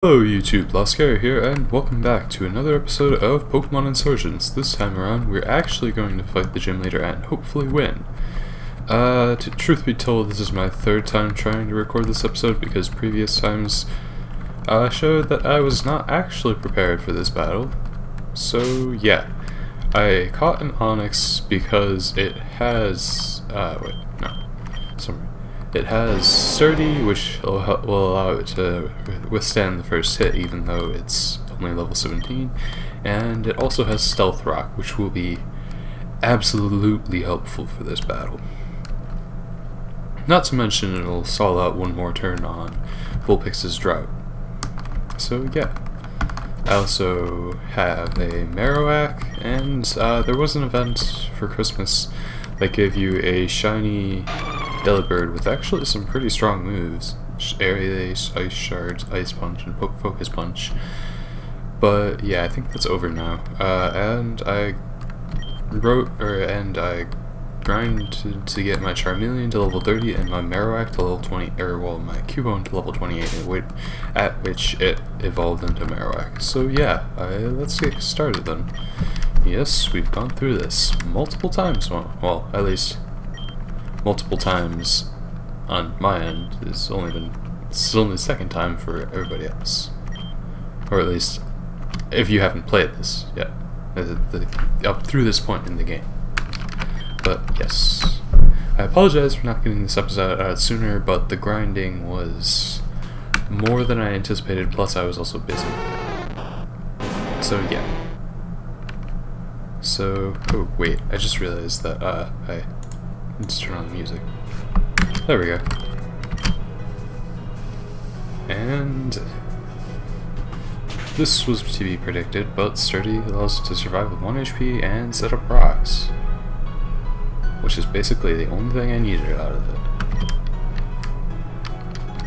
Hello YouTube, Laskeri here, and welcome back to another episode of Pokemon Insurgence. This time around, we're actually going to fight the gym leader and hopefully win. Truth be told, this is my third time trying to record this episode because previous times showed that I was not actually prepared for this battle. So yeah, I caught an Onix because it has, it has Sturdy, which will allow it to withstand the first hit even though it's only level 17, and it also has Stealth Rock, which will be absolutely helpful for this battle. Not to mention it'll stall out one more turn on Vulpix's Drought. So yeah. I also have a Marowak, and there was an event for Christmas that gave you a shiny Delibird with actually some pretty strong moves. Area Ace, Ice Shards, Ice Punch, and Focus Punch. But yeah, I think that's over now. And I grinded to get my Charmeleon to level 30 and my Marowak to level 20, my Cubone to level 28, at which it evolved into Marowak. So yeah, let's get started then. Yes, we've gone through this multiple times. Well, at least multiple times on my end. It's only the second time for everybody else, or at least if you haven't played this yet, up through this point in the game. But yes, I apologize for not getting this episode out sooner, but the grinding was more than I anticipated, plus I was also busy. So yeah. So, oh wait, I just realized that let's turn on the music. There we go. And this was to be predicted, but Sturdy allows it to survive with 1 HP and set up rocks, which is basically the only thing I needed out of it.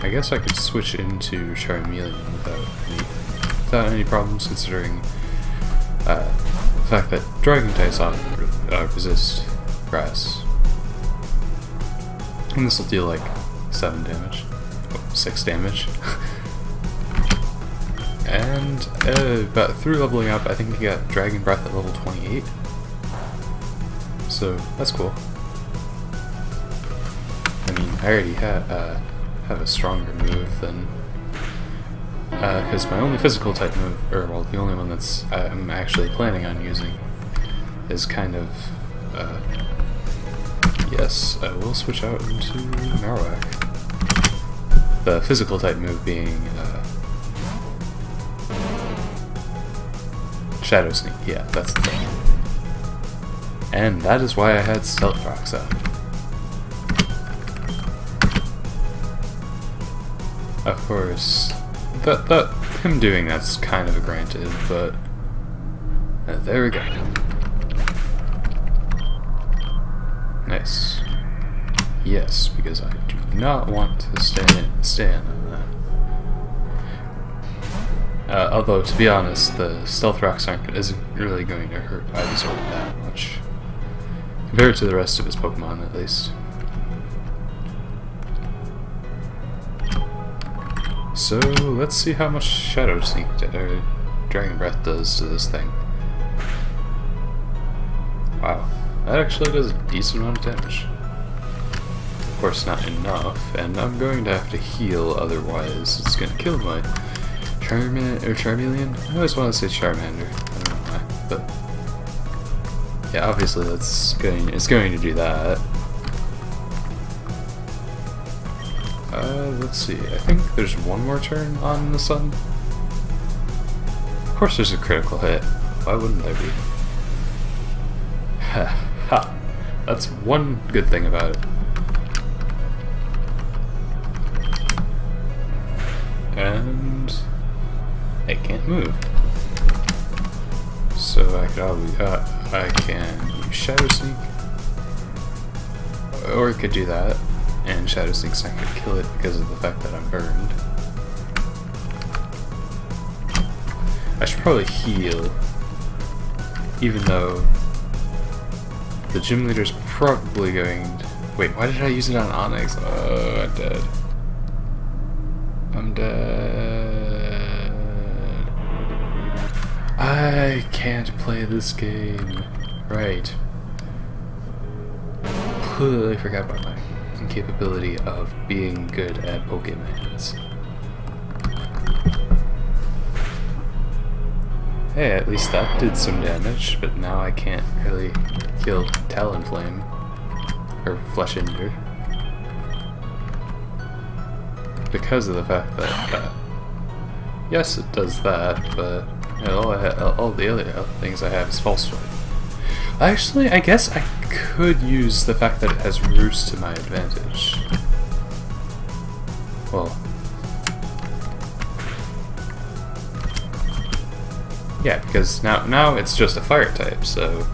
I guess I could switch into Charmeleon without any problems, considering the fact that Dragon types resist grass. And this will deal like 7 damage. Oh, 6 damage. And but through leveling up, I think he got Dragon Breath at level 28. So that's cool. I mean, I already have a stronger move than because my only physical type move, or well, the only one that's I'm actually planning on using, is kind of yes, I will switch out into Marowak. The physical type move being Shadow Sneak. Yeah, that's the thing. And that is why I had Stealth Rocks out. Of course, him doing that's kind of a granted, but there we go. Nice. Yes, because I do not want to stand on that. Although, to be honest, the Stealth Rocks isn't really going to hurt Ivysaur that much. Compared to the rest of his Pokemon, at least. So, let's see how much Shadow Sneak or Dragon Breath does to this thing. Wow, that actually does a decent amount of damage. Of course, not enough, and I'm going to have to heal, otherwise it's going to kill my Charmeleon? I always want to say Charmander, I don't know why, but yeah, obviously it's going to do that. Let's see, I think there's one more turn on the sun. Of course there's a critical hit, why wouldn't there be? Ha! That's one good thing about it. And it can't move. So I can use Shadow Sneak, or it could do that, and Shadow Sneak's not gonna kill it because of the fact that I'm burned. I should probably heal, even though the gym leader's probably going to... Wait, why did I use it on Onix? Oh, I'm dead. I'm dead. I can't play this game. Right. Completely forgot about my capability of being good at Pokemons. Hey, at least that did some damage, but now I can't really kill Talonflame. Or Flesh Ender. Because of the fact that, yes, it does that, but you know, all the other things I have is False Swipe. Actually, I guess I could use the fact that it has Roost to my advantage. Well, yeah, because now it's just a fire type, so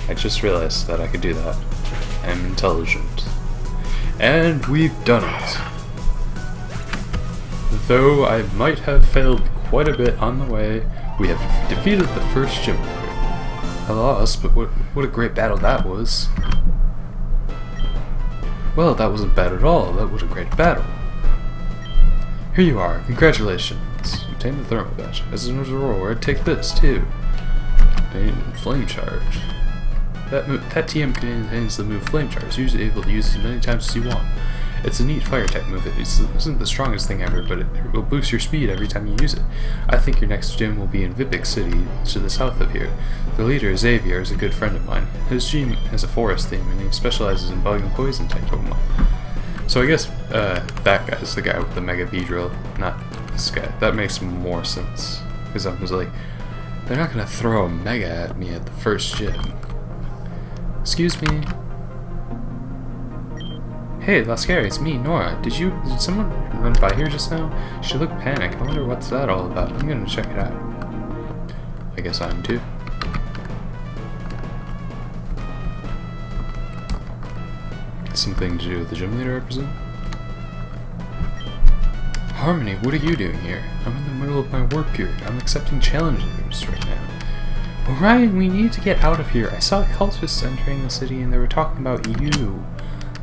I just realized that I could do that. I'm intelligent. And we've done it. Though I might have failed quite a bit on the way, we have defeated the first gym leader. I lost, but what a great battle that was. Well, that wasn't bad at all. That was a great battle. Here you are. Congratulations. You obtained the thermal badge. As a reward, take this too. Flame charge. That TM contains the move Flame Charge, usually able to use it as many times as you want. It's a neat fire type move. It isn't the strongest thing ever, but it will boost your speed every time you use it. I think your next gym will be in Vipik City, to the south of here. The leader, Xavier, is a good friend of mine. His gym has a forest theme, and he specializes in bug and poison type Pokemon. So I guess that guy's the guy with the Mega Beedrill, not this guy. That makes more sense. Because I was like, they're not going to throw a Mega at me at the first gym. Excuse me. Hey, Laskeri, it's me, Nora. Did someone run by here just now? She looked panicked. I wonder what's that all about. I'm gonna check it out. I guess I am too. Something to do with the gym leader, I presume? Harmony, what are you doing here? I'm in the middle of my work period. I'm accepting challenges right now. Orion, we need to get out of here. I saw cultists entering the city and they were talking about you.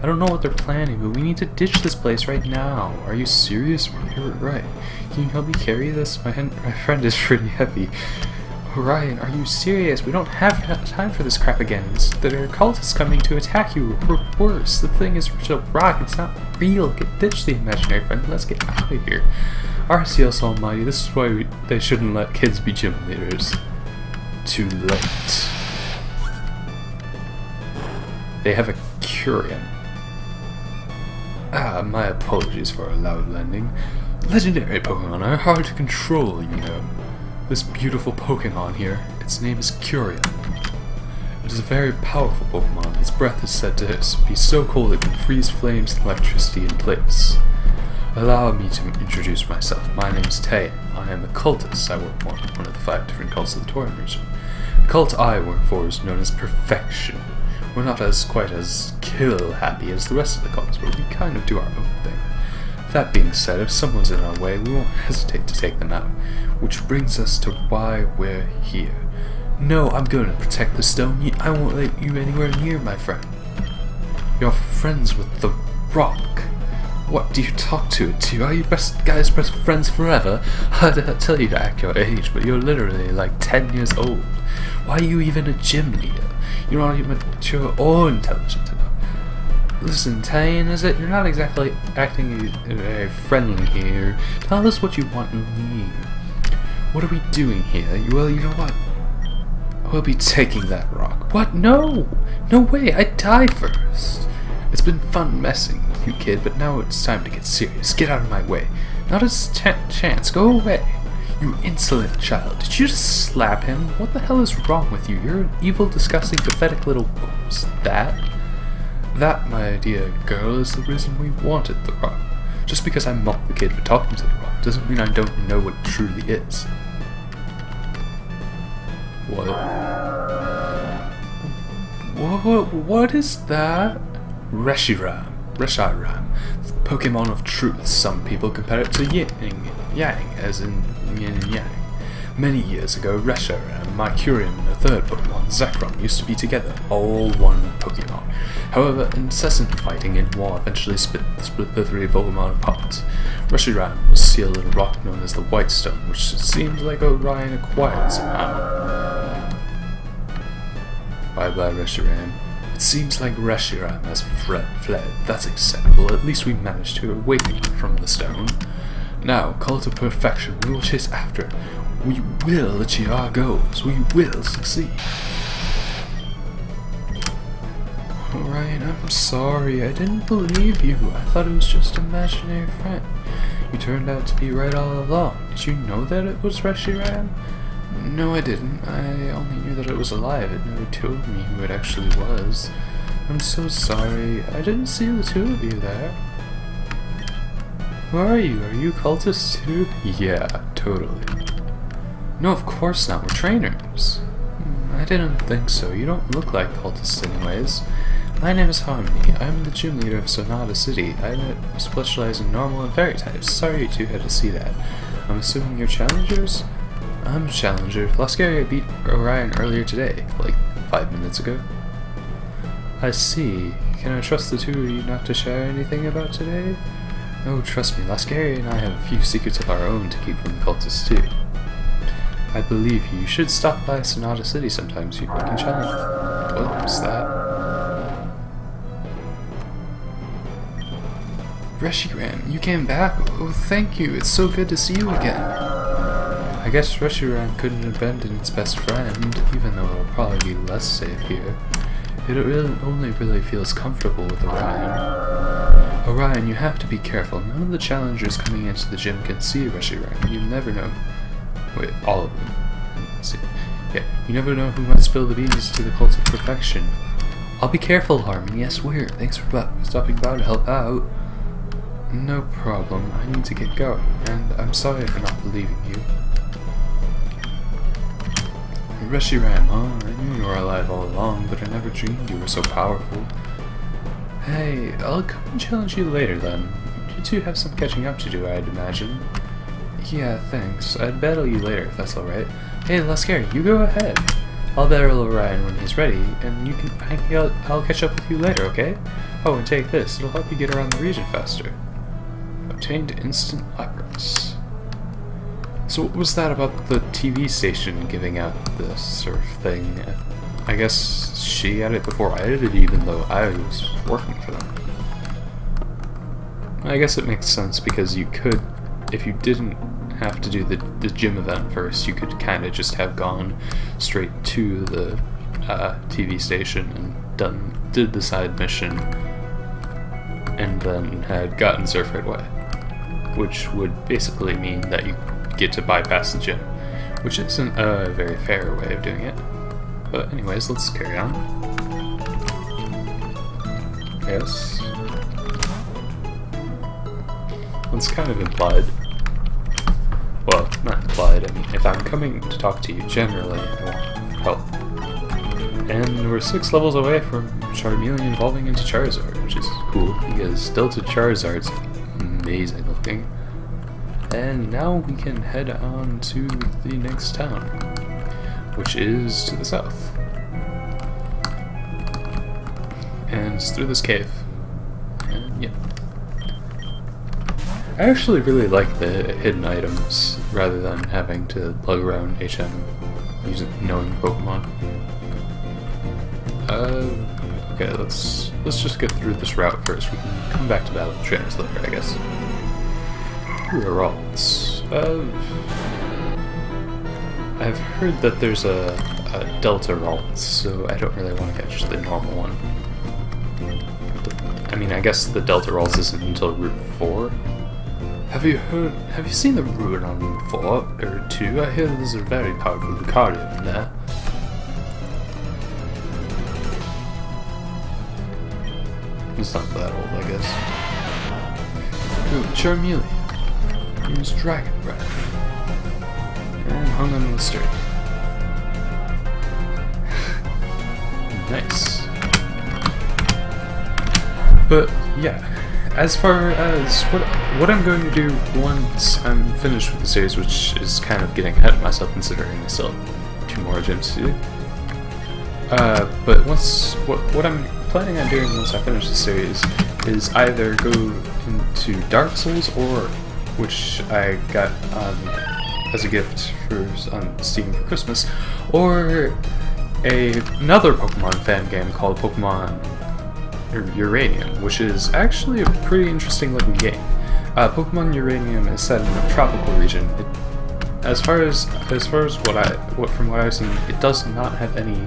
I don't know what they're planning, but we need to ditch this place right now. Are you serious? You're right. Can you help me carry this? My friend is pretty heavy. Orion, are you serious? We don't have time for this crap again. There are cultists coming to attack you, or worse. The thing is a rock. It's not real. Ditch the imaginary friend. Let's get out of here. Arceus Almighty, this is why they shouldn't let kids be gym leaders. Too late. They have a Curian. My apologies for a loud landing. Legendary Pokemon are hard to control, you know. This beautiful Pokemon here, its name is Curian. It is a very powerful Pokemon. Its breath is said to be so cold it can freeze flames and electricity in place. Allow me to introduce myself. My name is Tay. I am a cultist. I work for one of the 5 different cults of the Tauren region. The cult I work for is known as Perfection. We're not quite as kill-happy as the rest of the cults, but we kind of do our own thing. That being said, if someone's in our way, we won't hesitate to take them out. Which brings us to why we're here. No, I'm going to protect the stone. I won't let you anywhere near, my friend. You're friends with the rock. What do you talk to it to? Are you guys best friends forever? I'd tell you to act your age, but you're literally like 10 years old. Why are you even a gym leader? You're not even mature or intelligent enough. Listen, Tane, you're not exactly acting very friendly here. Tell us what you want and leave. What are we doing here? Well, you know what? We'll be taking that rock. What? No! No way! I'd die first! It's been fun messing with you, kid, but now it's time to get serious. Get out of my way. Not a chance. Go away. You insolent child. Did you just slap him? What the hell is wrong with you? You're an evil, disgusting, pathetic little... What was that? That, my dear girl, is the reason we wanted the rock. Just because I mocked the kid for talking to the rock doesn't mean I don't know what it truly is. What is that? Reshiram. The Pokemon of truth. Some people compare it to yin and yang, as in yin and yang. Many years ago, Reshiram, Mycurium, and a third Pokemon, Zekrom, used to be together, all one Pokemon. However, incessant fighting in war eventually split the three Pokemon apart. Reshiram was sealed in a rock known as the White Stone, which seems like Orion acquired somehow. Bye-bye, Reshiram. It seems like Reshiram has fled. That's acceptable. At least we managed to awaken from the stone. Now, call to perfection. We will chase after it. We will achieve our goals. We will succeed. Orion, I'm sorry. I didn't believe you. I thought it was just an imaginary friend. You turned out to be right all along. Did you know that it was Reshiram? No, I didn't. I only knew that it was alive. It never told me who it actually was. I'm so sorry. I didn't see the two of you there. Who are you? Are you cultists too? Yeah, totally. No, of course not. We're trainers. I didn't think so. You don't look like cultists anyways. My name is Harmony. I'm the gym leader of Sonata City. I specialize in normal and fairy types. Sorry you two had to see that. I'm assuming you're challengers? I'm a challenger. Laskeri beat Orion earlier today, like 5 minutes ago. I see. Can I trust the two of you not to share anything about today? Oh, trust me, Laskeri and I have a few secrets of our own to keep from the cultists too. I believe you. You should stop by Sonata City sometimes so you can challenge. What was that? Reshiram, you came back. Oh, thank you. It's so good to see you again. I guess Reshiram couldn't abandon its best friend, even though it'll probably be less safe here. It only really feels comfortable with Orion. Orion, you have to be careful. None of the challengers coming into the gym can see Reshiram. You never know. Wait, all of them. Let's see. Yeah, you never know who might spill the beans to the cult of perfection. I'll be careful, Harmony. I swear. Thanks for stopping by to help out. No problem. I need to get going, and I'm sorry for not believing you. Reshiram, huh? I knew you were alive all along, but I never dreamed you were so powerful. Hey, I'll come and challenge you later then. You two have some catching up to do, I'd imagine. Yeah, thanks. I'd battle you later if that's alright. Hey, Laskeri, you go ahead. I'll battle Orion when he's ready, and you can. I'll catch up with you later, okay? Oh, and take this. It'll help you get around the region faster. Obtained instant lapras. So what was that about the TV station giving out this sort of thing? I guess she had it before I did, even though I was working for them. I guess it makes sense because you could, if you didn't have to do the gym event first, you could kind of just have gone straight to the TV station and did the side mission and then had gotten Surf right away. Which would basically mean that you get to bypass the gym, which isn't a very fair way of doing it. But anyways, let's carry on. Yes. It's kind of implied. Well, not implied, I mean, if I'm coming to talk to you generally, I want help. And we're 6 levels away from Charmeleon evolving into Charizard, which is cool, because Delta Charizard's amazing looking. And now we can head on to the next town, which is to the south. And it's through this cave. And yeah. I actually really like the hidden items rather than having to lug around HM knowing Pokemon. Okay, let's just get through this route first. We can come back to battle with trainers later, I guess. Ralts. I've heard that there's a Delta Ralts, so I don't really want to catch the normal one. I mean, I guess the Delta Ralts isn't until Route 4. Have you seen the ruin on Route 4 or 2? I hear there's a very powerful Lucario in there. It's not that old, I guess. Ooh, Charmeleon. Use Dragon Breath. And hung on Laskeri. Nice. But yeah, as far as what I'm going to do once I'm finished with the series, which is kind of getting ahead of myself considering I still have 2 more gyms to do. But what I'm planning on doing once I finish the series is either go into Dark Souls, or which I got as a gift on Steam for Christmas, or another Pokemon fan game called Pokemon Uranium, which is actually a pretty interesting looking game. Pokemon Uranium is set in a tropical region. As far as from what I've seen, it does not have any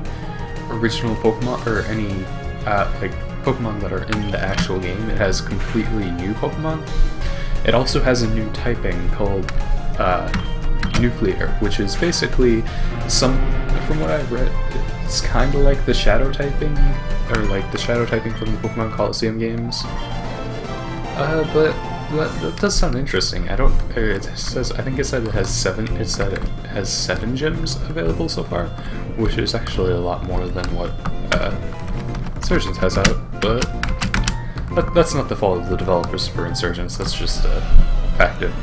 original Pokemon or any like Pokemon that are in the actual game. It has completely new Pokemon. It also has a new typing called Nuclear, which is basically from what I've read, it's kind of like the Shadow typing, or like the Shadow typing from the Pokemon Coliseum games. But that does sound interesting. I think it said it has 7. It said it has 7 gyms available so far, which is actually a lot more than what Insurgence has out. But that's not the fault of the developers for Insurgence. That's just a fact of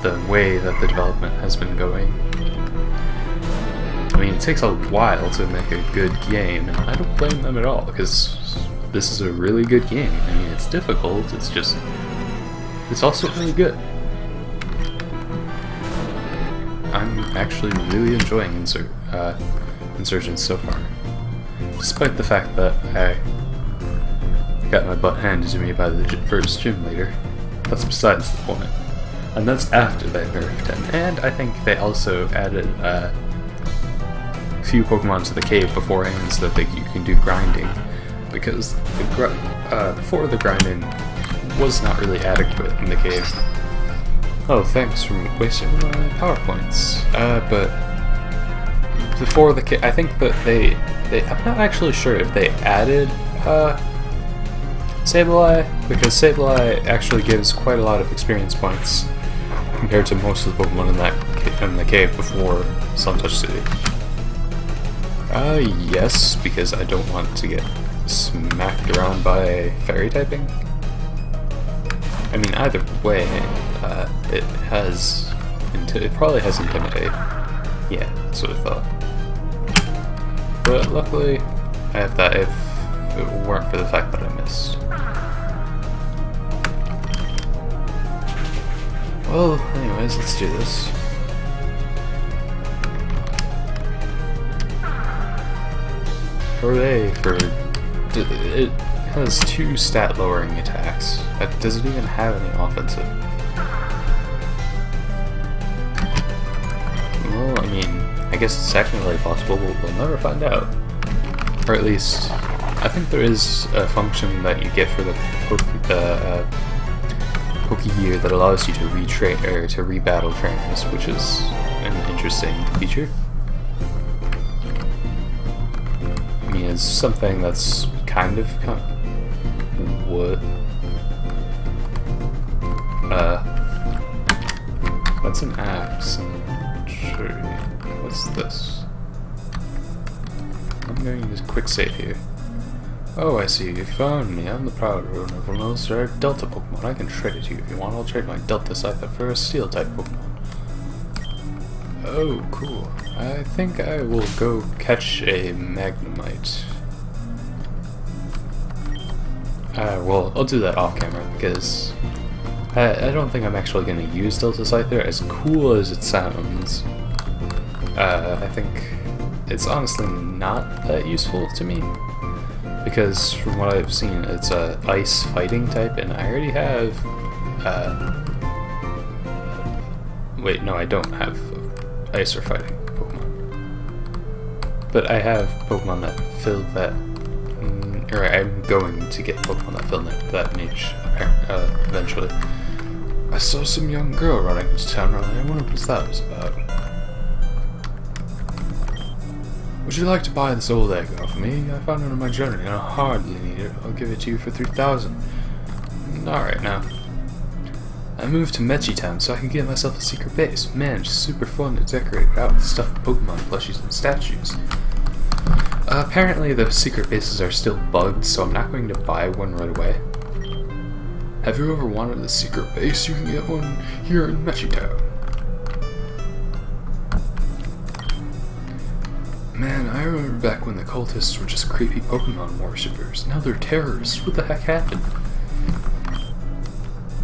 the way that the development has been going. I mean, it takes a while to make a good game, and I don't blame them at all, because this is a really good game. I mean, it's difficult, it's also really good. I'm actually really enjoying Insurgence so far, despite the fact that I got my butt handed to me by the first gym leader. That's besides the point. And that's after they nerfed him. And I think they also added a few Pokemon to the cave beforehand so that you can do grinding. Because before the grinding was not really adequate in the cave. Oh, thanks for wasting my PowerPoints. But before the cave, I think that I'm not actually sure if they added Sableye, because Sableye actually gives quite a lot of experience points compared to most of the Pokemon in the cave before Suntouch City. Yes, because I don't want to get smacked around by fairy typing. I mean, either way, it probably has Intimidate. Yeah, that's what I thought. But luckily, I have that if it weren't for the fact that I missed. Well, anyways, let's do this. Hooray for... It has 2 stat lowering attacks. Does it even have any offensive? Well, I mean, I guess it's technically possible, but we'll never find out. Or at least, I think there is a function that you get for the Pokegear that allows you to rebattle trainers, which is an interesting feature. I mean, it's something that's kind of what? That's an axe and tree. What's this? I'm going to just quick save here. Oh, I see. You found me. I'm the proud owner of a most rare Delta Pokemon. I can trade it to you if you want. I'll trade my Delta Scyther for a Steel-type Pokemon. Oh, cool. I think I will go catch a Magnemite. Well, I'll do that off-camera, because I don't think I'm actually going to use Delta Scyther, as cool as it sounds. I think it's honestly not that useful to me. Because from what I've seen, it's a ice fighting type, and I already have. Wait, no, I don't have ice or fighting Pokemon. But I have Pokemon that fill that. Or I'm going to get Pokemon that fill that niche eventually. I saw some young girl running this town earlier. I wonder what that was about. Would you like to buy this old egg off me? I found it on my journey and I hardly need it. I'll give it to you for 3,000. Alright now. I moved to Mechi Town so I can get myself a secret base. Man, it's super fun to decorate it out with stuffed Pokemon plushies and statues. Apparently the secret bases are still bugged, so I'm not going to buy one right away. Have you ever wanted a secret base? You can get one here in Town. Man, I remember back when the cultists were just creepy Pokemon worshippers. Now they're terrorists. What the heck happened?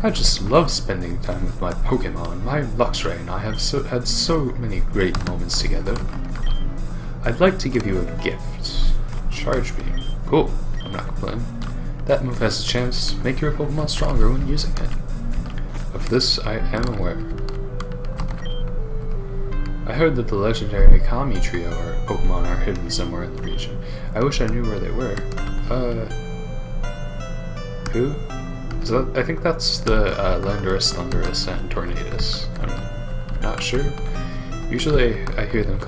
I just love spending time with my Pokemon. My Luxray and I have had so many great moments together. I'd like to give you a gift. Charge Beam. Cool. I'm not complaining. That move has a chance to make your Pokemon stronger when using it. Of this, I am aware. I heard that the legendary Kami trio or Pokemon are hidden somewhere in the region. I wish I knew where they were. Who? I think that's the Landorus, Thundurus, and Tornadus. I'm not sure. Usually I hear them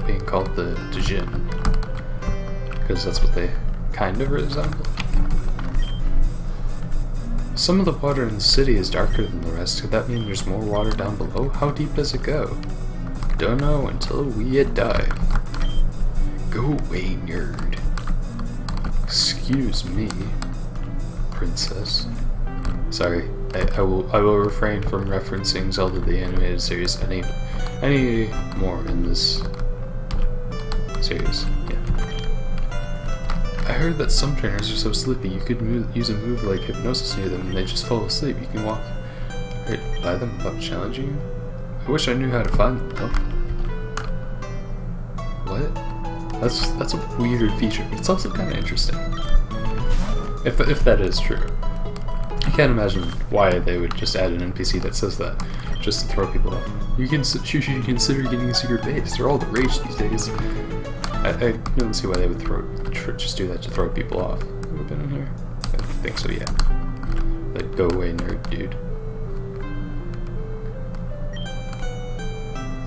being called the Djinn, because that's what they kind of resemble. Some of the water in the city is darker than the rest. Could that mean there's more water down below? How deep does it go? Don't know until we dive. Go away, nerd. Excuse me, princess. Sorry, I will refrain from referencing Zelda the Animated Series any more in this series. Yeah. I heard that some trainers are so sleepy you could use a move like hypnosis near them and they just fall asleep. You can walk right by them without challenging you. I wish I knew how to find them though. What? That's a weird feature, but it's also kind of interesting. If that is true. I can't imagine why they would just add an NPC that says that, just to throw people off. You should consider getting a secret base. They're all the rage these days. I don't see why they would just do that to throw people off. Have we been in here? I think so, yeah. Like, go away, nerd, dude.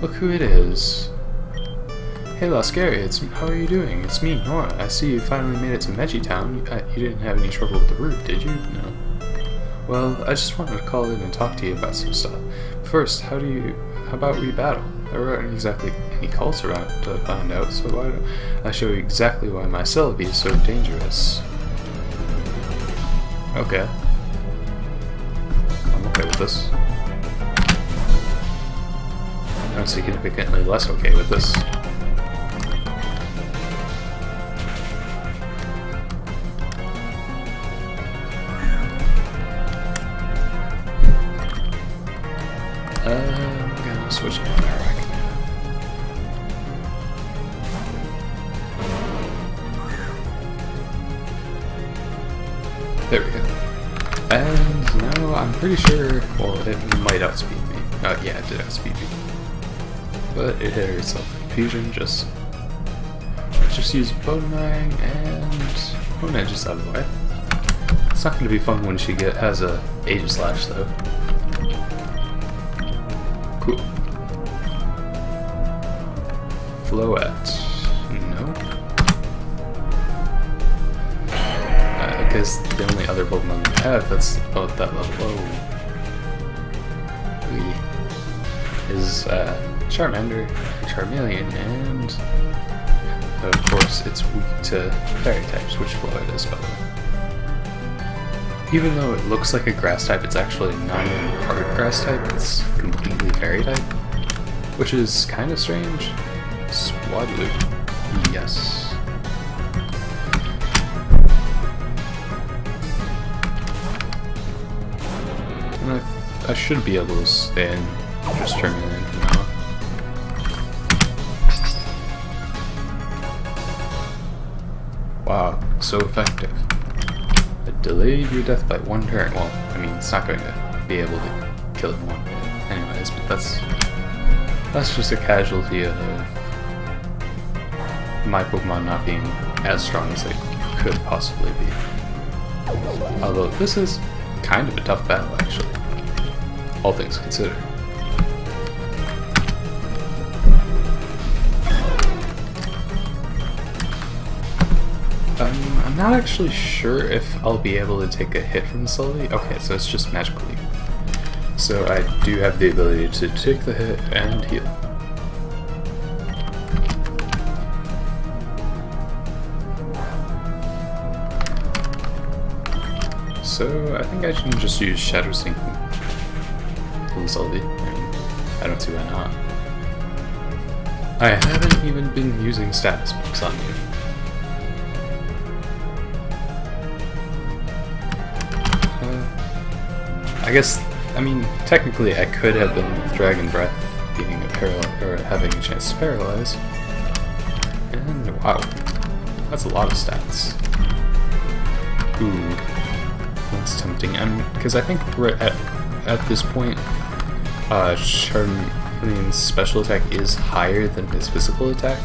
Look who it is. Hey Laskeri, how are you doing? It's me, Nora. I see you finally made it to Town. You didn't have any trouble with the route, did you? No. Well, I just wanted to call in and talk to you about some stuff. First, how about we battle? There aren't exactly any cults around to find out, so why don't I show you exactly why my Celebi is so dangerous? Okay. I'm okay with this. I'm significantly less okay with this. I'm gonna switch it to Nora. There we go. And now I'm pretty sure, well, it might outspeed me. Yeah, it did outspeed me. But it hit itself. Fusion, just use Boomerang and Boomerang just out of the way. It's not going to be fun when she has a Aegislash though. Cool. Floette. No. Because the only other Pokemon we have that's about that level is Charmander, Charmeleon, and of course it's weak to fairy types, which Floette is, by the way. Even though it looks like a grass type, it's actually not a part grass type, it's completely fairy type, which is kind of strange. Swadloop. Yes. And I should be able to stay in just Charmeleon from now on. Wow, so effective. It delayed your death by 1 turn. Well, I mean, it's not going to be able to kill it in 1 minute anyways, but that's just a casualty of my Pokemon not being as strong as they could possibly be. Although this is kind of a tough battle, actually, all things considered. I'm not actually sure if I'll be able to take a hit from the Celebi. Okay, so it's just Magical Leap. So I do have the ability to take the hit and heal. so I think I should just use Shadow Sync Sylvie. I don't see why not. I haven't even been using status books on you. I guess, I mean, technically I could have been with Dragon Breath being having a chance to paralyze. And wow, that's a lot of stats. Ooh, that's tempting. Because I think we're at this point, Charmeleon's special attack is higher than his physical attack.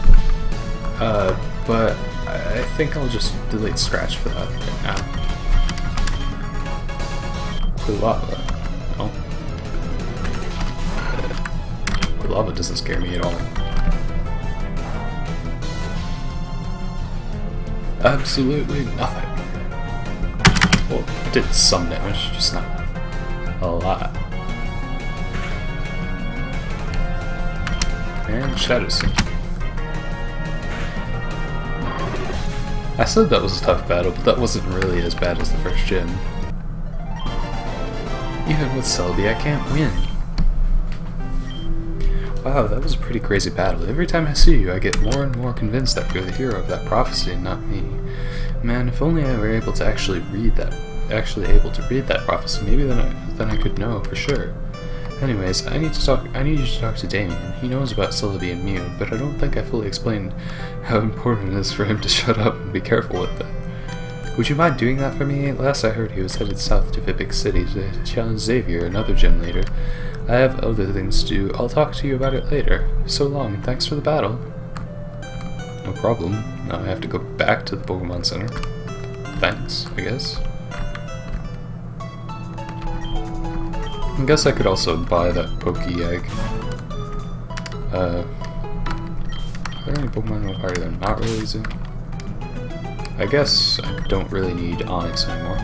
But I think I'll just delete Scratch for that right now. Lava. No. Lava doesn't scare me at all. Absolutely nothing. Well, it did some damage, just not a lot. And Shadow Sync. I said that was a tough battle, but that wasn't really as bad as the first gym. Even with Selby, I can't win. Wow, that was a pretty crazy battle. Every time I see you, I get more and more convinced that you're the hero of that prophecy and not me. Man, if only I were able to actually read that prophecy, maybe then I could know for sure. Anyways, I need you to talk to Damien. He knows about Selby and Mew, but I don't think I fully explained how important it is for him to shut up and be careful with that. Would you mind doing that for me? Last I heard he was headed south to Vipic City to challenge Xavier, another gym leader. I have other things to do. I'll talk to you about it later. So long, and thanks for the battle. No problem. Now I have to go back to the Pokemon Center. Thanks, I guess. I guess I could also buy that Poké Egg. Are there any Pokemon that are either not releasing? I guess I don't really need Onyx anymore.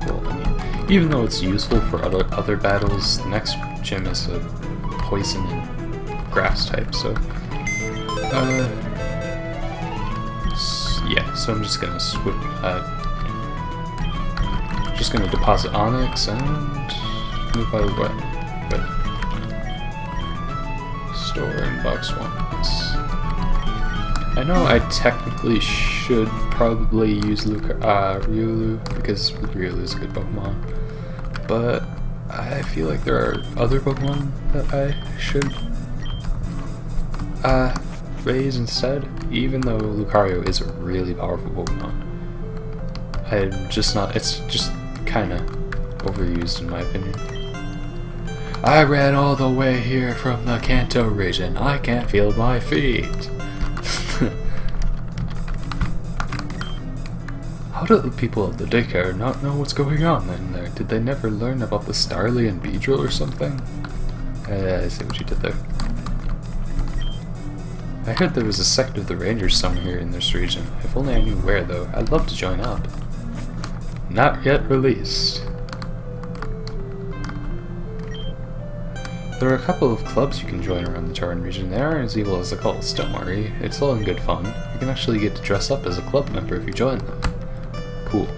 Well, I mean, even though it's useful for other battles, the next gym is a poison and grass type, so... yeah, so I'm just gonna switch... just gonna deposit Onyx and... move out of the way. Good. Store in box 1. I know I technically should probably use Riolu, because Riolu is a good Pokemon, but I feel like there are other Pokemon that I should raise instead, even though Lucario is a really powerful Pokemon. I'm just not, it's just kinda overused in my opinion. I ran all the way here from the Kanto region. I can't feel my feet. How do the people at the daycare not know what's going on in there? Did they never learn about the Starly and Beedrill or something? I see what you did there. I heard there was a sect of the Rangers somewhere here in this region. If only I knew where, though. I'd love to join up. Not yet released. There are a couple of clubs you can join around the Tauren region. They aren't as evil as the cults, don't worry. It's all in good fun. You can actually get to dress up as a club member if you join them. Cool.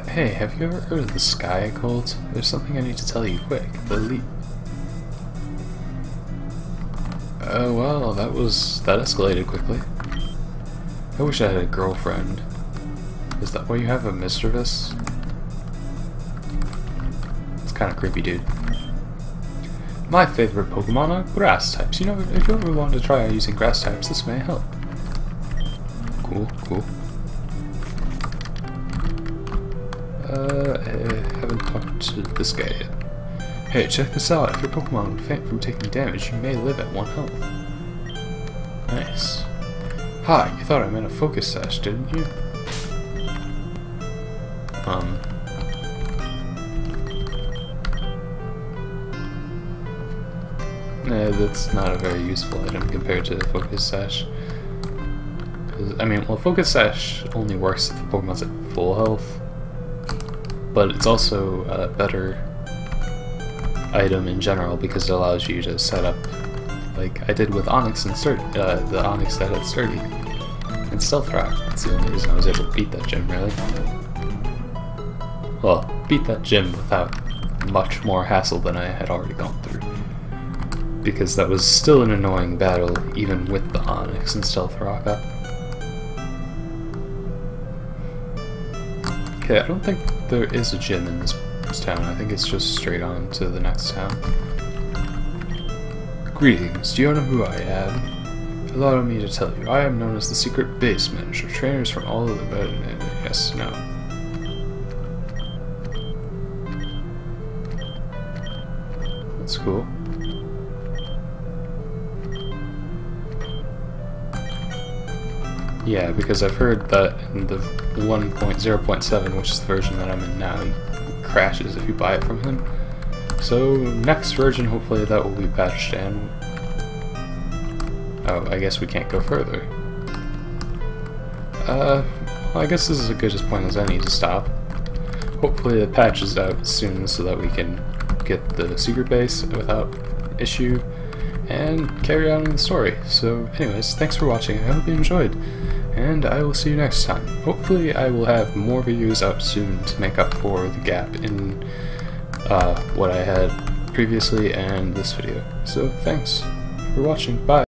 Hey, have you ever heard of the Sky Cult? There's something I need to tell you quick. The elite. Well, that escalated quickly. I wish I had a girlfriend. Is that why you have a mistress? It's kind of creepy, dude. My favorite Pokemon are grass types. You know, if you ever want to try using grass types, this may help. Cool, cool. I haven't talked to this guy yet. Hey, check this out. If your Pokemon would faint from taking damage, you may live at 1 health. Nice. Hi, you thought I meant a focus sash, didn't you? That's not a very useful item compared to the Focus Sash. I mean, well, Focus Sash only works if the Pokemon's at full health, but it's also a better item in general because it allows you to set up, like I did with Onyx and the Onyx that had Sturdy, and Stealth Rock. That's the only reason I was able to beat that gym, really. Well, beat that gym without much more hassle than I had already gone through. Because that was still an annoying battle, even with the Onyx and Stealth Rock up. Okay, I don't think there is a gym in this town. I think it's just straight on to the next town. Greetings, do you know who I am? Allow me to tell you, I am known as the Secret Base Manager. Trainers from all of the... yes, no. That's cool. Yeah, because I've heard that in the 1.0.7, which is the version that I'm in now, it crashes if you buy it from him. So, next version, hopefully that will be patched and... oh, I guess we can't go further. Well, I guess this is as good a point as any to stop. Hopefully it patches out soon so that we can get the secret base without issue and carry on in the story. So anyways, thanks for watching, I hope you enjoyed, and I will see you next time. Hopefully I will have more videos out soon to make up for the gap in what I had previously and this video. So thanks for watching, bye!